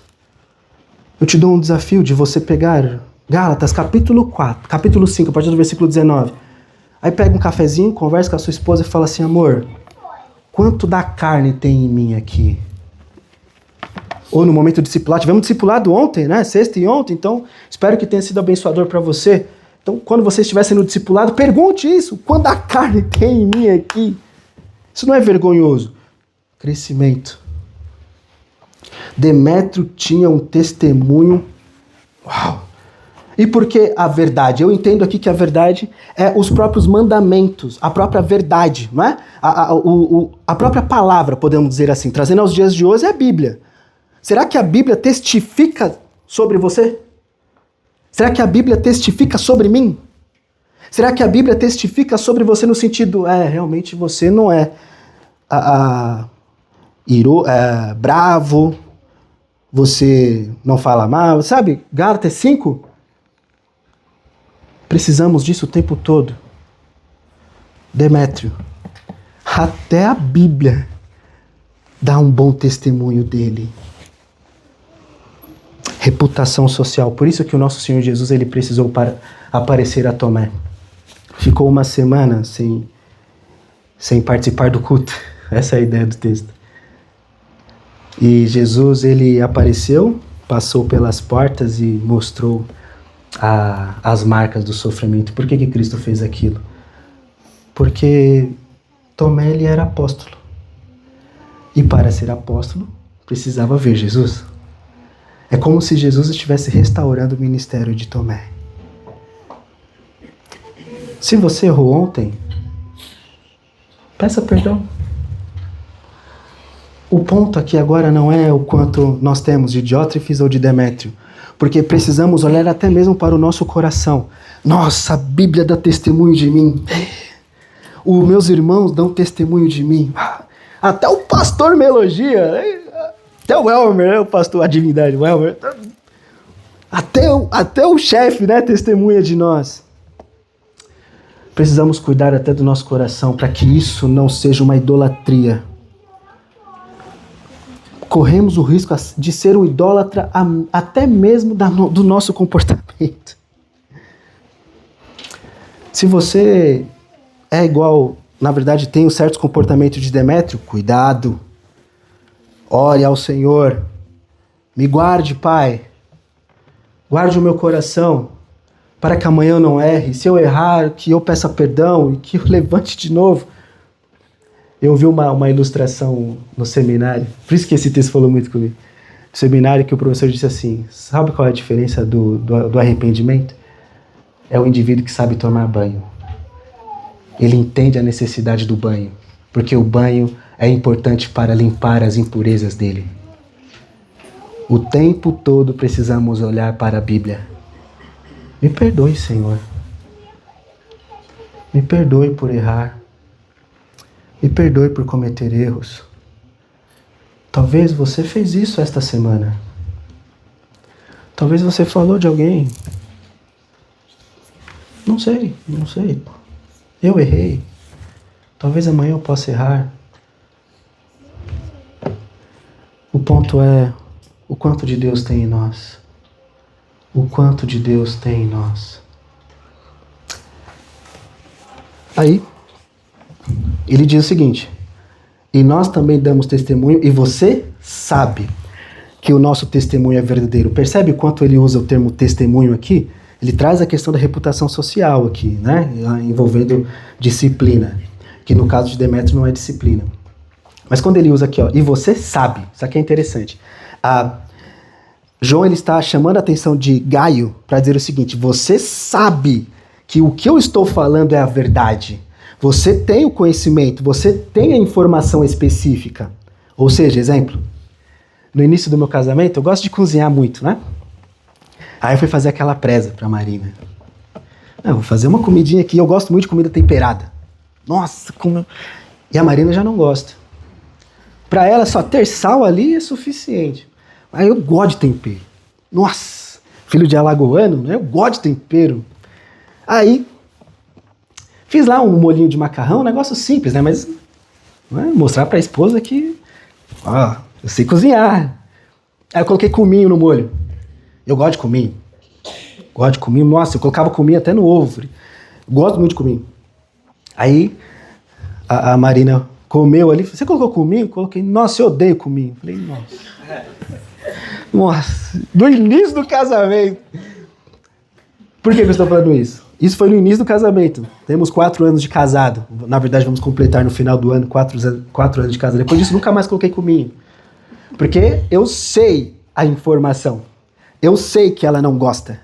Eu te dou um desafio de você pegar Gálatas, capítulo 5, a partir do versículo 19. Aí pega um cafezinho, conversa com a sua esposa e fala assim, amor, quanto da carne tem em mim aqui? Ou no momento do discipulado, tivemos discipulado ontem, né? Sexta e ontem, então espero que tenha sido abençoador para você. Então, quando você estivesse no discipulado, pergunte isso, quanto da carne tem em mim aqui? Isso não é vergonhoso. Crescimento. Demétrio tinha um testemunho. Uau! E por que a verdade? Eu entendo aqui que a verdade é os próprios mandamentos, a própria verdade, não é? A própria palavra, podemos dizer assim, trazendo aos dias de hoje é a Bíblia. Será que a Bíblia testifica sobre você? Será que a Bíblia testifica sobre mim? Será que a Bíblia testifica sobre você no sentido, realmente você não é bravo, você não fala mal, sabe? Gálatas 5. Precisamos disso o tempo todo. Demétrio, até a Bíblia dá um bom testemunho dele. Reputação social. Por isso que o nosso Senhor Jesus ele precisou para aparecer a Tomé. Ficou uma semana sem participar do culto. Essa é a ideia do texto. E Jesus, ele apareceu, passou pelas portas e mostrou as marcas do sofrimento. Por que Cristo fez aquilo? Porque Tomé, ele era apóstolo. E para ser apóstolo, precisava ver Jesus. É como se Jesus estivesse restaurando o ministério de Tomé. Se você errou ontem, peça perdão. O ponto aqui agora não é o quanto nós temos de Diótrefes ou de Demétrio, porque precisamos olhar até mesmo para o nosso coração. Nossa, a Bíblia dá testemunho de mim. Os meus irmãos dão testemunho de mim. Até o pastor me elogia. Até o Elmer, o pastor, a divindade, o Elmer. Até o chefe, né, testemunha de nós. Precisamos cuidar até do nosso coração para que isso não seja uma idolatria. Corremos o risco de ser um idólatra até mesmo do nosso comportamento. Se você é igual, na verdade tem um certo comportamento de Demétrio, cuidado. Ore ao Senhor. Me guarde, Pai. Guarde o meu coração para que amanhã eu não erre. Se eu errar, que eu peça perdão e que eu levante de novo. Eu vi uma ilustração no seminário, por isso que esse texto falou muito comigo. No seminário que o professor disse assim, sabe qual é a diferença do arrependimento? É o indivíduo que sabe tomar banho. Ele entende a necessidade do banho, porque o banho é importante para limpar as impurezas dele. O tempo todo precisamos olhar para a Bíblia. Me perdoe, Senhor. Me perdoe por errar. Me perdoe por cometer erros. Talvez você fez isso esta semana. Talvez você falou de alguém. Não sei. Eu errei. Talvez amanhã eu possa errar. O ponto é o quanto de Deus tem em nós. O quanto de Deus tem em nós. Aí, ele diz o seguinte, e nós também damos testemunho, e você sabe que o nosso testemunho é verdadeiro. Percebe o quanto ele usa o termo testemunho aqui? Ele traz a questão da reputação social aqui, né? Envolvendo disciplina, que no caso de Demétrio não é disciplina. Mas quando ele usa aqui, e você sabe, isso aqui é interessante. João ele está chamando a atenção de Gaio para dizer o seguinte, você sabe que o que eu estou falando é a verdade. Você tem o conhecimento, você tem a informação específica. Ou seja, exemplo, no início do meu casamento, eu gosto de cozinhar muito, né? Aí eu fui fazer aquela presa pra Marina. Vou fazer uma comidinha aqui, eu gosto muito de comida temperada. Nossa, como... E a Marina já não gosta. Pra ela, só ter sal ali é suficiente. Aí eu gosto de tempero. Nossa, filho de alagoano, né? Eu gosto de tempero. Aí, fiz lá um molhinho de macarrão, um negócio simples, né? Mas mostrar pra esposa que, eu sei cozinhar. Aí eu coloquei cominho no molho. Eu gosto de cominho. Gosto de cominho. Nossa, eu colocava cominho até no ovo. Gosto muito de cominho. Aí, a Marina comeu ali. Você colocou cominho? Coloquei. Nossa, eu odeio cominho. Falei, nossa. Nossa. Do início do casamento. Por que eu estou falando isso? Isso foi no início do casamento. Temos 4 anos de casado. Na verdade, vamos completar no final do ano 4 anos de casado. Depois disso, nunca mais coloquei cominho. Porque eu sei a informação. Eu sei que ela não gosta.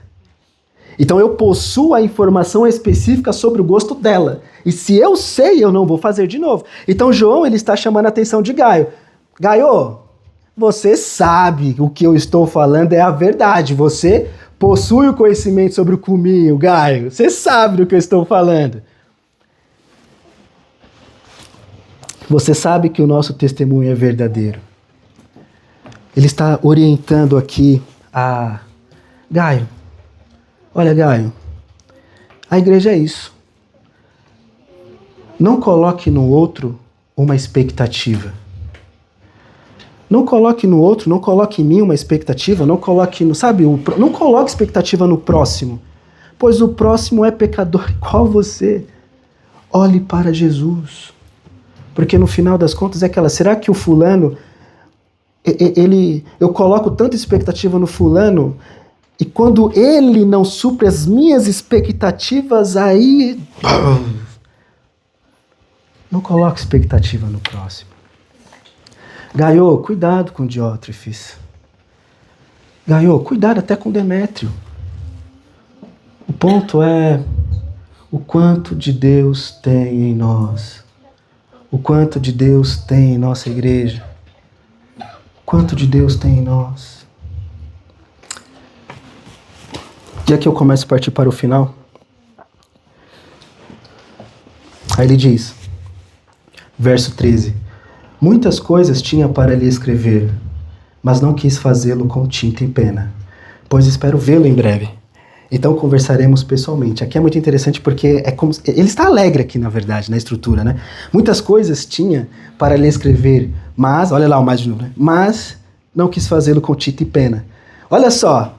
Então eu possuo a informação específica sobre o gosto dela. E se eu sei, eu não vou fazer de novo. Então João, ele está chamando a atenção de Gaio. Gaio, você sabe o que eu estou falando é a verdade. Você possui o conhecimento sobre o cominho, Gaio. Você sabe do que eu estou falando. Você sabe que o nosso testemunho é verdadeiro. Ele está orientando aqui a Gaio. Olha, Gaio, a igreja é isso. Não coloque no outro uma expectativa. Não coloque no outro, não coloque em mim uma expectativa, não coloque não coloque expectativa no próximo, pois o próximo é pecador igual você. Olhe para Jesus. Porque no final das contas é será que o fulano, eu coloco tanta expectativa no fulano, e quando ele não supre as minhas expectativas, aí... Não coloque expectativa no próximo. Gaio, cuidado com Diótrefes. Gaio, cuidado até com Demétrio. O ponto é o quanto de Deus tem em nós. O quanto de Deus tem em nossa igreja. O quanto de Deus tem em nós. E aqui eu começo a partir para o final. Aí ele diz, verso 13: muitas coisas tinha para lhe escrever, mas não quis fazê-lo com tinta e pena, pois espero vê-lo em breve. Então conversaremos pessoalmente. Aqui é muito interessante porque é como ele está alegre aqui, na verdade, na estrutura, né? Muitas coisas tinha para lhe escrever, mas, olha lá o mais de novo, né? Mas não quis fazê-lo com tinta e pena. Olha só.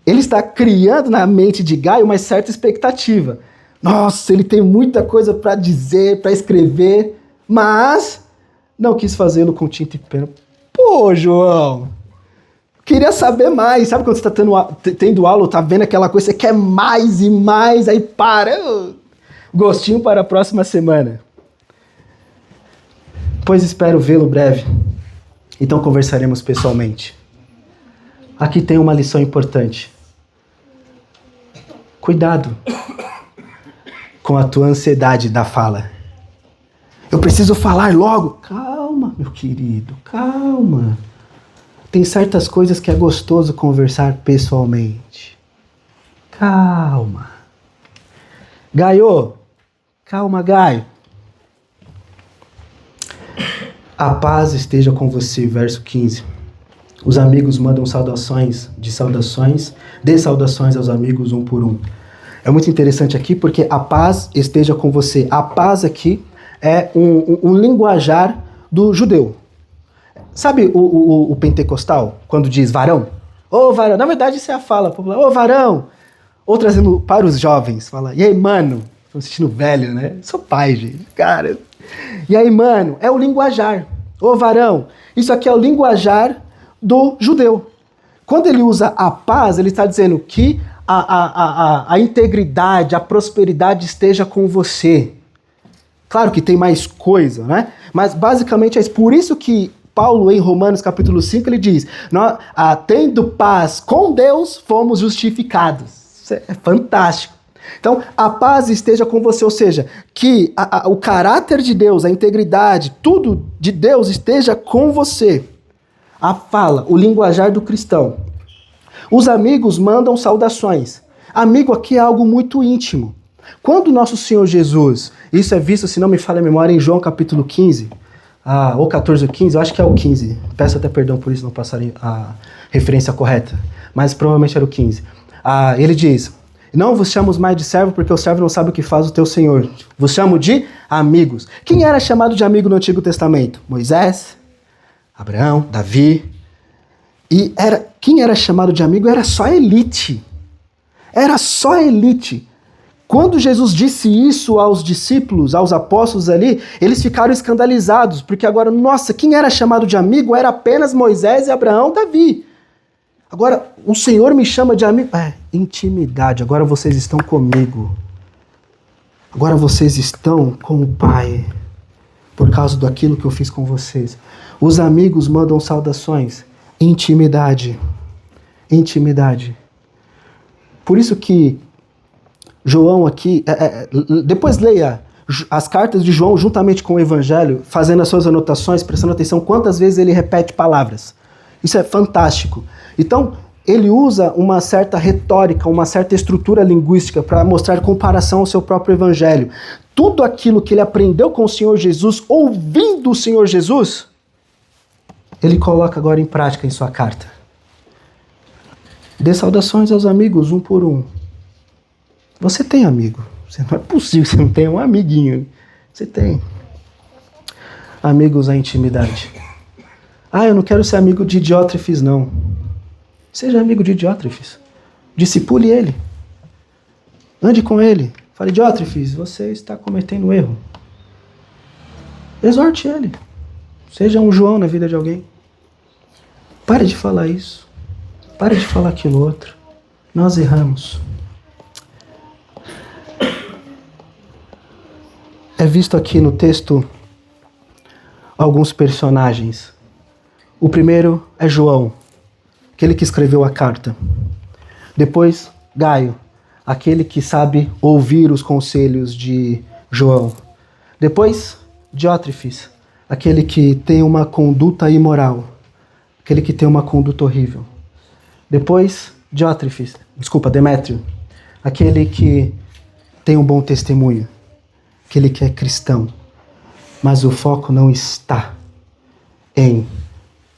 Ele está criando na mente de Gaio uma certa expectativa. Nossa, ele tem muita coisa para dizer, para escrever, mas não quis fazê-lo com tinta e pena. Pô, João, queria saber mais. Sabe quando você está tendo aula, tá vendo aquela coisa, você quer mais e mais, aí para. Gostinho para a próxima semana. Pois espero vê-lo breve. Então conversaremos pessoalmente. Aqui tem uma lição importante. Cuidado com a tua ansiedade da fala. Eu preciso falar logo. Calma, meu querido, calma. Tem certas coisas que é gostoso conversar pessoalmente. Calma. Gaio, calma, Gaio. A paz esteja com você, verso 15. Os amigos mandam dê saudações aos amigos um por um. É muito interessante aqui porque a paz esteja com você. A paz aqui é um linguajar do judeu. Sabe o pentecostal, quando diz varão? Ô varão, na verdade isso é a fala popular. Ô varão! Ou trazendo para os jovens, fala, e aí mano? Estou me sentindo velho, né? Sou pai, gente, cara. E aí mano, é o linguajar. Ô varão, isso aqui é o linguajar do judeu. Quando ele usa a paz, ele está dizendo que a integridade, a prosperidade esteja com você. Claro que tem mais coisa, né? Mas basicamente é isso. Por isso que Paulo, em Romanos capítulo 5, ele diz, tendo paz com Deus, fomos justificados. Isso é fantástico. Então, a paz esteja com você, ou seja, que o caráter de Deus, a integridade, tudo de Deus esteja com você. a fala, o linguajar do cristão. Os amigos mandam saudações. Amigo aqui é algo muito íntimo. Quando nosso Senhor Jesus, isso é visto, se não me falha a memória, em João capítulo 15, ou 14 ou 15, eu acho que é o 15. Peço até perdão por isso não passar a referência correta, mas provavelmente era o 15. Ele diz, não vos chamo mais de servo, porque o servo não sabe o que faz o teu Senhor. Vos chamo de amigos. Quem era chamado de amigo no Antigo Testamento? Moisés, Abraão, Davi. E quem era chamado de amigo era só elite. Era só elite. Quando Jesus disse isso aos discípulos, aos apóstolos ali, eles ficaram escandalizados, porque agora, nossa, quem era chamado de amigo era apenas Moisés e Abraão, Davi. Agora, o Senhor me chama de amigo. Intimidade, agora vocês estão comigo. Agora vocês estão com o Pai, por causa daquilo que eu fiz com vocês. Os amigos mandam saudações. Intimidade. Intimidade. Por isso que João aqui, depois leia as cartas de João juntamente com o Evangelho, fazendo as suas anotações, prestando atenção quantas vezes ele repete palavras. Isso é fantástico. Então, ele usa uma certa retórica, uma certa estrutura linguística para mostrar comparação ao seu próprio Evangelho. Tudo aquilo que ele aprendeu com o Senhor Jesus, ouvindo o Senhor Jesus, ele coloca agora em prática em sua carta. Dê saudações aos amigos, um por um. Você tem amigo. Não é possível que você não tenha um amiguinho. Você tem. Amigos à intimidade. Eu não quero ser amigo de Diótrefes, não. Seja amigo de Diótrefes. Discipule ele. Ande com ele. Fale, Diótrefes, você está cometendo um erro. Exorte ele. Seja um João na vida de alguém. Pare de falar isso. Pare de falar aquilo outro. Nós erramos. É visto aqui no texto alguns personagens. O primeiro é João, aquele que escreveu a carta. Depois, Gaio, aquele que sabe ouvir os conselhos de João. Depois, Diótrefes, aquele que tem uma conduta imoral, aquele que tem uma conduta horrível. Depois, Demétrio, aquele que tem um bom testemunho, aquele que é cristão. Mas o foco não está em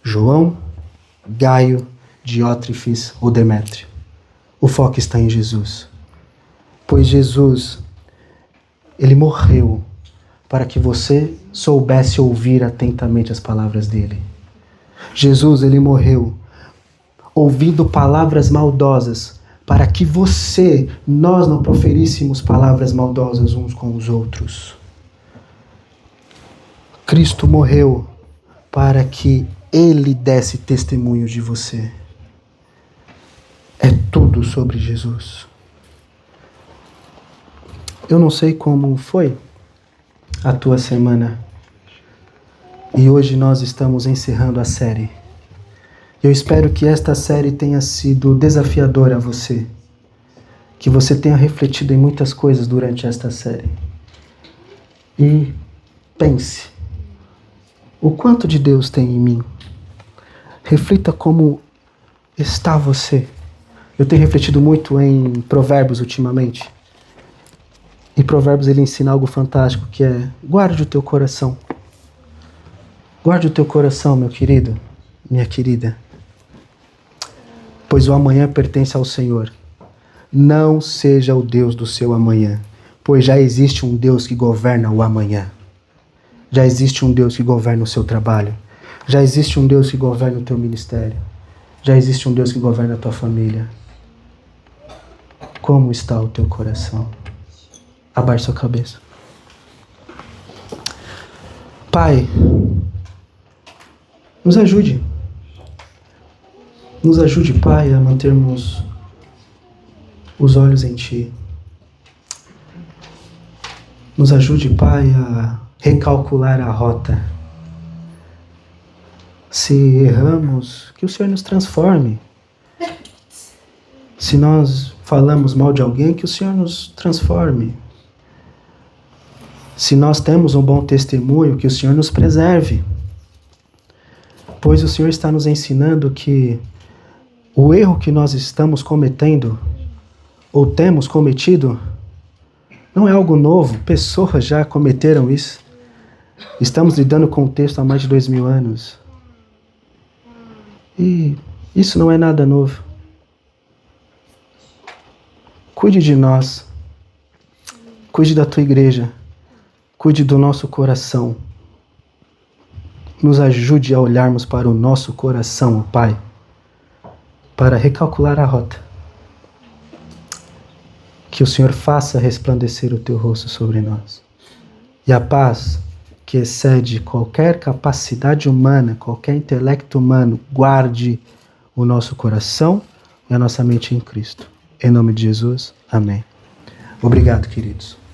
João, Gaio, Diótrefes ou Demétrio. O foco está em Jesus. Pois Jesus, ele morreu para que você soubesse ouvir atentamente as palavras dele. Jesus, ele morreu ouvindo palavras maldosas para que nós não proferíssemos palavras maldosas uns com os outros. Cristo morreu para que ele desse testemunho de você. É tudo sobre Jesus. Eu não sei como foi a tua semana. E hoje nós estamos encerrando a série. Eu espero que esta série tenha sido desafiadora a você. Que você tenha refletido em muitas coisas durante esta série. E pense, o quanto de Deus tem em mim? Reflita como está você. Eu tenho refletido muito em Provérbios ultimamente. E Provérbios ele ensina algo fantástico, que é: guarde o teu coração. Guarde o teu coração, meu querido, minha querida. Pois o amanhã pertence ao Senhor. Não seja o Deus do seu amanhã, pois já existe um Deus que governa o amanhã. Já existe um Deus que governa o seu trabalho. Já existe um Deus que governa o teu ministério. Já existe um Deus que governa a tua família. Como está o teu coração? Abaixe sua cabeça. Pai, nos ajude. Nos ajude, Pai, a mantermos os olhos em Ti. Nos ajude, Pai, a recalcular a rota. Se erramos, que o Senhor nos transforme. Se nós falamos mal de alguém, que o Senhor nos transforme. Se nós temos um bom testemunho, que o Senhor nos preserve. pois o Senhor está nos ensinando que o erro que nós estamos cometendo, ou temos cometido, não é algo novo, pessoas já cometeram isso. Estamos lidando com o texto há mais de 2000 anos. E isso não é nada novo. Cuide de nós, cuide da tua igreja, cuide do nosso coração. Nos ajude a olharmos para o nosso coração, Pai, para recalcular a rota. Que o Senhor faça resplandecer o teu rosto sobre nós. E a paz, que excede qualquer capacidade humana, qualquer intelecto humano, guarde o nosso coração e a nossa mente em Cristo. Em nome de Jesus, amém. Obrigado, queridos.